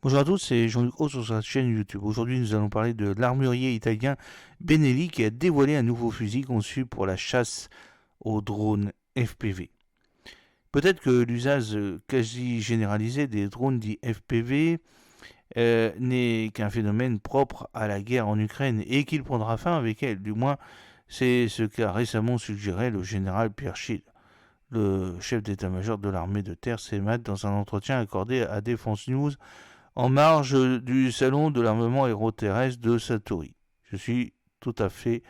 Bonjour à tous, c'est Jean-Luc Haut sur sa chaîne YouTube. Aujourd'hui, nous allons parler de l'armurier italien Benelli qui a dévoilé un nouveau fusil conçu pour la chasse aux drones FPV. Peut-être que l'usage quasi généralisé des drones dits FPV n'est qu'un phénomène propre à la guerre en Ukraine et qu'il prendra fin avec elle. Du moins, c'est ce qu'a récemment suggéré le général Pierre Schill, le chef d'état-major de l'armée de terre CEMAT, dans un entretien accordé à Défense News en marge du salon de l'armement aéroterrestre de Satori. Je suis tout à fait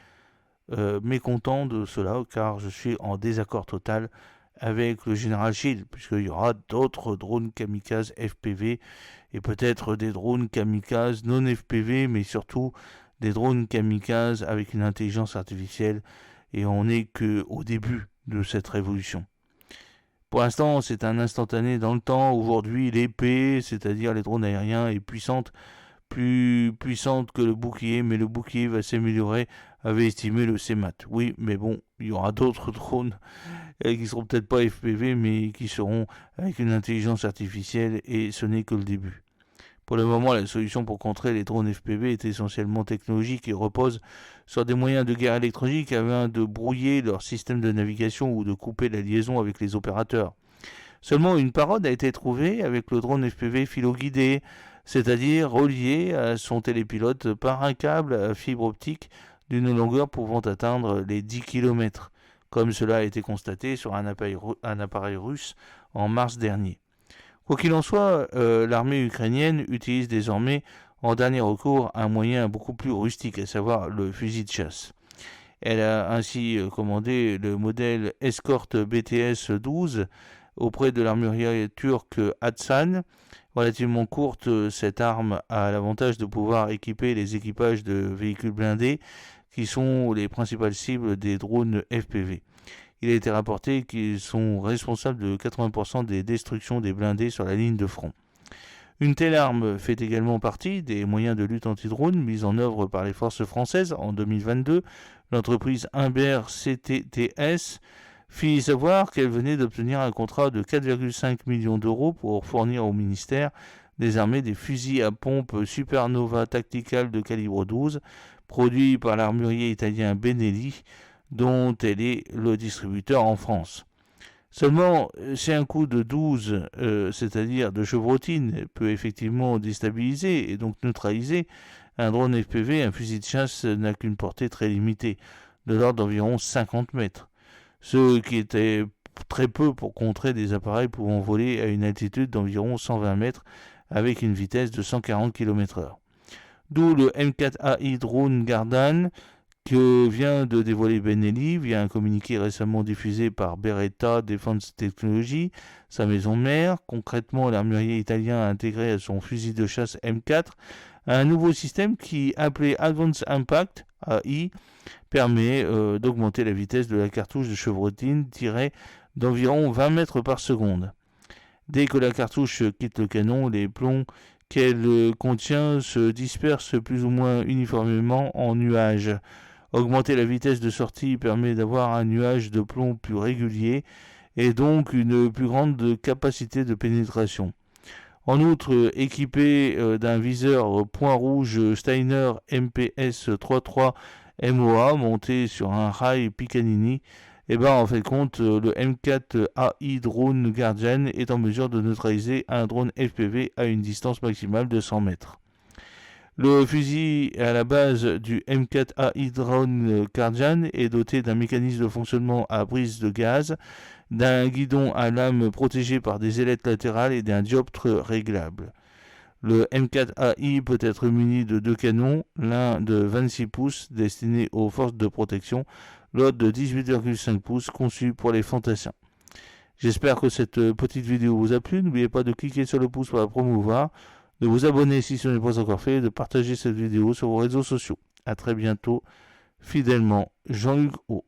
mécontent de cela car je suis en désaccord total avec le général Schill, puisqu'il y aura d'autres drones kamikazes FPV et peut-être des drones kamikazes non FPV, mais surtout des drones kamikazes avec une intelligence artificielle, et on n'est qu'au début de cette révolution. Pour l'instant, c'est un instantané dans le temps. Aujourd'hui, l'épée, c'est-à-dire les drones aériens, est puissante, plus puissante que le bouclier, mais le bouclier va s'améliorer, avait estimé le CEMAT. Oui, mais bon, il y aura d'autres drones qui seront peut-être pas FPV, mais qui seront avec une intelligence artificielle, et ce n'est que le début. Pour le moment, la solution pour contrer les drones FPV est essentiellement technologique et repose sur des moyens de guerre électronique afin de brouiller leur système de navigation ou de couper la liaison avec les opérateurs. Seulement, une parade a été trouvée avec le drone FPV philo-guidé, c'est-à-dire relié à son télépilote par un câble à fibre optique d'une longueur pouvant atteindre les 10 km, comme cela a été constaté sur un appareil russe en mars dernier. Quoi qu'il en soit, l'armée ukrainienne utilise désormais en dernier recours un moyen beaucoup plus rustique, à savoir le fusil de chasse. Elle a ainsi commandé le modèle Escort BTS-12 auprès de l'armurier turc Hatsan. Relativement courte, cette arme a l'avantage de pouvoir équiper les équipages de véhicules blindés qui sont les principales cibles des drones FPV. Il a été rapporté qu'ils sont responsables de 80% des destructions des blindés sur la ligne de front. Une telle arme fait également partie des moyens de lutte anti-drone mis en œuvre par les forces françaises en 2022. L'entreprise Imbert CTTS fit savoir qu'elle venait d'obtenir un contrat de 4,5 millions d'euros pour fournir au ministère des armées des fusils à pompe Supernova Tactical de calibre 12, produits par l'armurier italien Benelli, dont elle est le distributeur en France. Seulement, si un coup de 12, c'est-à-dire de chevrotine, peut effectivement déstabiliser et donc neutraliser un drone FPV, un fusil de chasse n'a qu'une portée très limitée, de l'ordre d'environ 50 mètres, ce qui était très peu pour contrer des appareils pouvant voler à une altitude d'environ 120 mètres avec une vitesse de 140 km/h. D'où le M4AI Drone Gardan, que vient de dévoiler Benelli via un communiqué récemment diffusé par Beretta Defense Technology, sa maison mère. Concrètement, l'armurier italien a intégré à son fusil de chasse M4 un nouveau système qui, appelé Advanced Impact AI, permet d'augmenter la vitesse de la cartouche de chevrotine tirée d'environ 20 mètres par seconde. Dès que la cartouche quitte le canon, les plombs qu'elle contient se dispersent plus ou moins uniformément en nuages. Augmenter la vitesse de sortie permet d'avoir un nuage de plomb plus régulier et donc une plus grande capacité de pénétration. En outre, équipé d'un viseur point rouge Steiner MPS 33 MOA monté sur un rail Picanini, en fait compte, le M4 AI Drone Guardian est en mesure de neutraliser un drone FPV à une distance maximale de 100 mètres. Le fusil à la base du M4AI Drone Guardian est doté d'un mécanisme de fonctionnement à prise de gaz, d'un guidon à lame protégé par des ailettes latérales et d'un dioptre réglable. Le M4AI peut être muni de deux canons, l'un de 26 pouces destiné aux forces de protection, l'autre de 18,5 pouces conçu pour les fantassins. J'espère que cette petite vidéo vous a plu. N'oubliez pas de cliquer sur le pouce pour la promouvoir, de vous abonner si ce n'est pas encore fait et de partager cette vidéo sur vos réseaux sociaux. A très bientôt, fidèlement, Jean-Luc Haut.